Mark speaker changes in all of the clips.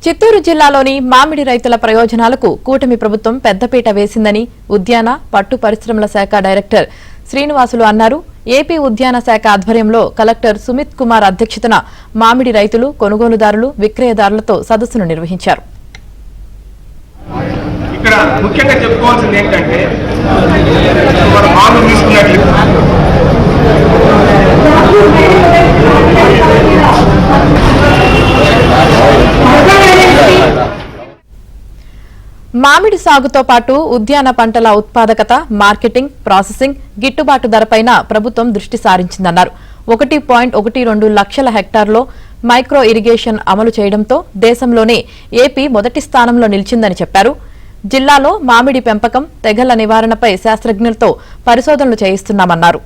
Speaker 1: చిత్తూరు జిల్లాలోని మామిడి రైతుల ప్రయోజనాలకు కూటమి ప్రభుత్వం పెద్దపీట వేసిందని ఉద్యాన పట్టు పరిశ్రమల శాఖ డైరెక్టర్ శ్రీనివాసులు అన్నారు. ఏపీ ఉద్యాన శాఖ ఆధ్వర్యంలో కలెక్టర్ సుమిత్ కుమార్ అధ్యక్షతన మామిడి రైతులు, కొనుగోలుదారులు, విక్రయదారులతో సదస్సును నిర్వహించారు.
Speaker 2: ఇక్కడ ముఖ్యంగా చెప్పుకోవాల్సింది ఏంటంటే మన మామిడి తీసుకున్నట్లయితే
Speaker 1: మామిడి సాగుతో పాటు ఉద్యాన పంటల ఉత్పాదకత, మార్కెటింగ్, ప్రాసెసింగ్, గిట్టుబాటు ధరపైన ప్రభుత్వం దృష్టి సారించిందన్నారు. 1.12 లక్షల హెక్టార్లో మైక్రో ఇరిగేషన్ అమలు చేయడంతో దేశంలోనే ఏపీ మొదటి స్థానంలో నిలిచిందని చెప్పారు. జిల్లాలో మామిడి పెంపకం, తెగళ్ల నివారణపై శాస్త్రజ్ఞులతో పరిశోధనలు చేయిస్తున్నామన్నారు.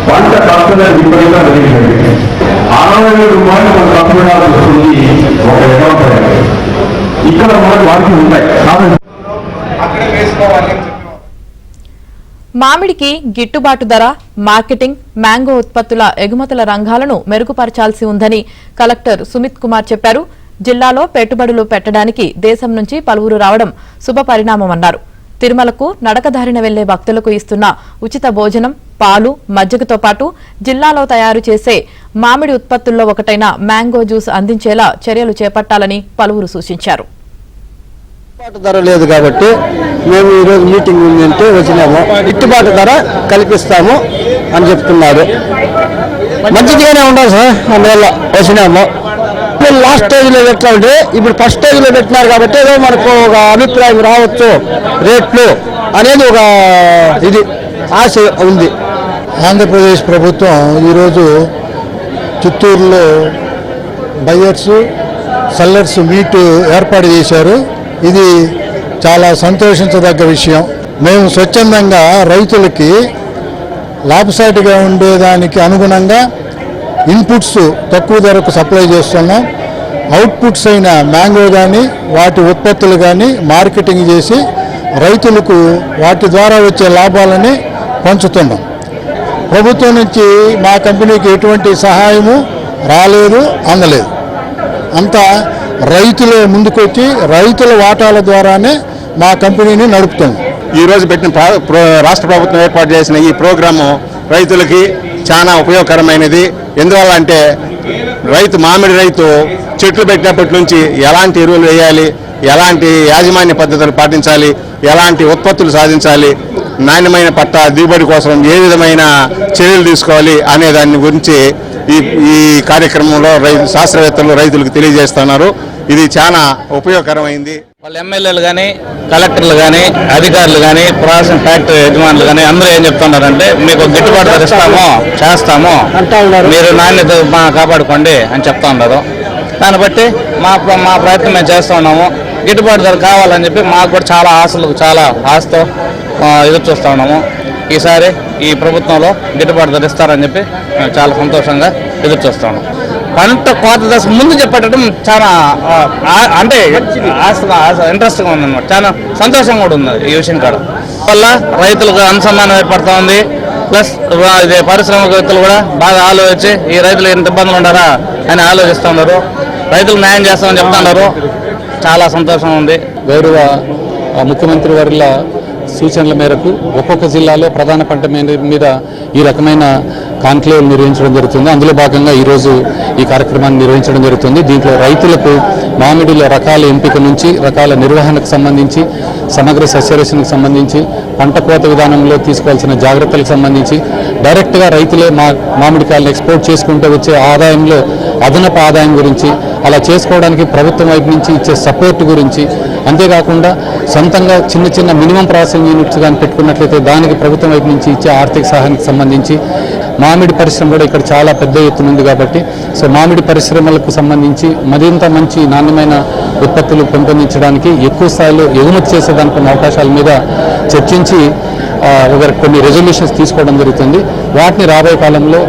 Speaker 3: పంట ఖర్చుగా విపరీతంగా పెరిగింది. 60,000 రూపాయలు మన తప్పుడాల్సి వస్తుంది ఒక ఎకరం. ఇక్కడ మనకు వారికి ఉంటాయి.
Speaker 1: మామిడికి గిట్టుబాటు ధర, మార్కెటింగ్, మ్యాంగో ఉత్పత్తుల ఎగుమతుల రంగాలను మెరుగుపరచాల్సి ఉందని కలెక్టర్ సుమిత్ కుమార్ చెప్పారు. జిల్లాలో పెట్టుబడులు పెట్టడానికి దేశం నుంచి పలువురు రావడం శుభ పరిణామమన్నారు. తిరుమలకు నడకదారిన వెళ్లే భక్తులకు ఇస్తున్న ఉచిత భోజనం, పాలు, మజ్జిగతో పాటు జిల్లాలో తయారు చేసే మామిడి ఉత్పత్తుల్లో ఒకటైన మ్యాంగో జ్యూస్ అందించేలా చర్యలు చేపట్టాలని పలువురు సూచించారు.
Speaker 4: గిట్టుబాటు ధర లేదు కాబట్టి మేము ఈరోజు మీటింగ్ ఉందంటే వచ్చినాము. గిట్టుబాటు ధర కల్పిస్తాము అని చెప్తున్నారు. మంచిగానే ఉండాలి సార్, అందువల్ల వచ్చినాము. లాస్ట్ స్టేజ్లో ఎట్లా ఉంటే ఇప్పుడు ఫస్ట్ స్టేజ్లో పెట్టినారు కాబట్టి ఏదో మనకు ఒక అభిప్రాయం రావచ్చు రేట్లు అనేది ఒక ఇది ఆశ ఉంది. ఆంధ్రప్రదేశ్ ప్రభుత్వం ఈరోజు చిత్తూరులో బయర్స్, సెల్లర్స్ మీట్ ఏర్పాటు చేశారు. ఇది చాలా సంతోషించదగ్గ విషయం. మేము స్వచ్ఛందంగా రైతులకి లాభసాటిగా ఉండేదానికి అనుగుణంగా ఇన్పుట్స్ తక్కువ ధరకు సప్లై చేస్తున్నాం. అవుట్పుట్స్ అయిన మ్యాంగో కానీ వాటి ఉత్పత్తులు కానీ మార్కెటింగ్ చేసి రైతులకు వాటి ద్వారా వచ్చే లాభాలని పంచుతున్నాం. ప్రభుత్వం నుంచి మా కంపెనీకి ఎటువంటి సహాయము రాలేదు, అందలేదు. అంతా రైతులే ముందుకొచ్చి రైతుల వాటాల ద్వారానే మా కంపెనీని నడుపుతున్నాం.
Speaker 5: ఈరోజు పెట్టిన రాష్ట్ర ప్రభుత్వం ఏర్పాటు చేసిన ఈ ప్రోగ్రాము రైతులకి చాలా ఉపయోగకరమైనది. ఎందువల్ల అంటే మామిడి రైతు చెట్లు పెట్టినప్పటి నుంచి ఎలాంటి ఎరువులు వేయాలి, ఎలాంటి యాజమాన్య పద్ధతులు పాటించాలి, ఎలాంటి ఉత్పత్తులు సాధించాలి, నాణ్యమైన పట్ట దిగుబడి కోసం ఏ విధమైన చర్యలు తీసుకోవాలి అనే దాని గురించి ఈ కార్యక్రమంలో శాస్త్రవేత్తలు రైతులకు తెలియజేస్తున్నారు. ఇది చాలా ఉపయోగకరమైంది.
Speaker 6: వాళ్ళ ఎమ్మెల్యేలు కానీ, కలెక్టర్లు కానీ, అధికారులు కానీ, ప్రాసెసింగ్ ఫ్యాక్టరీ యజమానులు కానీ అందరూ ఏం చెప్తున్నారంటే మీకు గిట్టుబాటు ధర ఇస్తాము, చేస్తాము, మీరు నాణ్యత కాపాడుకోండి అని చెప్తా ఉన్నారు. దాన్ని బట్టి మా ప్రయత్నం మేము చేస్తూ ఉన్నాము. గిట్టుబాటు ధర కావాలని చెప్పి మాకు కూడా చాలా ఆశతో ఎదురు చూస్తూ ఉన్నాము. ఈసారి ఈ ప్రభుత్వంలో గిట్టుబాటు ధర ఇస్తారని చెప్పి మేము చాలా సంతోషంగా ఎదురు చూస్తూ ఉన్నాం. పంట కోత దశ ముందు చెప్పటం చాలా అంటే ఇంట్రెస్ట్గా ఉందన్నమాట. చాలా సంతోషంగా కూడా ఉంది ఈ విషయం కాడ వల్ల రైతులకు అనుసంధానం ఏర్పడుతూ ఉంది. ప్లస్ ఇది పారిశ్రామికవేత్తలు కూడా బాగా ఆలోచించి ఈ రైతులు ఎంత ఇబ్బందులు ఉన్నారా అని ఆలోచిస్తూ ఉన్నారు. రైతులకు న్యాయం చేస్తామని చెప్తున్నారు. చాలా సంతోషంగా ఉంది.
Speaker 7: గౌరవ ముఖ్యమంత్రి వారిల సూచనల మేరకు ఒక్కొక్క జిల్లాలో ప్రధాన పంట మీద ఈ రకమైన కాన్క్లేవ్ నిర్వహించడం జరుగుతుంది. అందులో భాగంగా ఈరోజు ఈ కార్యక్రమాన్ని నిర్వహించడం జరుగుతుంది. దీంట్లో రైతులకు మామిడిల రకాల ఎంపిక నుంచి రకాల నిర్వహణకు సంబంధించి, సమగ్ర సస్యరక్షణకు సంబంధించి, పంట కోత విధానంలో తీసుకోవాల్సిన జాగ్రత్తలకు సంబంధించి డైరెక్ట్గా రైతులే మామిడికాయలను ఎక్స్పోర్ట్ చేసుకుంటూ వచ్చే ఆదాయంలో అదనపు ఆదాయం గురించి, అలా చేసుకోవడానికి ప్రభుత్వం వైపు నుంచి ఇచ్చే సపోర్ట్ గురించి, అంతేకాకుండా సొంతంగా చిన్న మినిమం ప్రాసెసింగ్ యూనిట్స్ కానీ పెట్టుకున్నట్లయితే దానికి ప్రభుత్వం వైపు నుంచి ఇచ్చే ఆర్థిక సహాయానికి సంబంధించి మామిడి పరిశ్రమ కూడా ఇక్కడ చాలా పెద్ద ఎత్తున ఉంది కాబట్టి మామిడి పరిశ్రమలకు సంబంధించి మరింత మంచి నాణ్యమైన ఉత్పత్తులు పెంపొందించడానికి ఎక్కువ స్థాయిలో ఎగుమతి చేసేదానికి ఉన్న అవకాశాల మీద చర్చించి కొన్ని రెజల్యూషన్స్ తీసుకోవడం జరుగుతుంది. వాటిని రాబోయే కాలంలో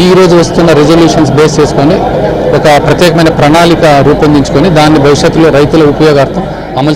Speaker 7: ఈ రోజు వస్తున్న రెజల్యూషన్స్ బేస్ చేసుకొని ఒక ప్రత్యేకమైన ప్రణాళిక రూపొందించుకొని దాన్ని భవిష్యత్తులో రైతుల ఉపయోగార్థం అమలు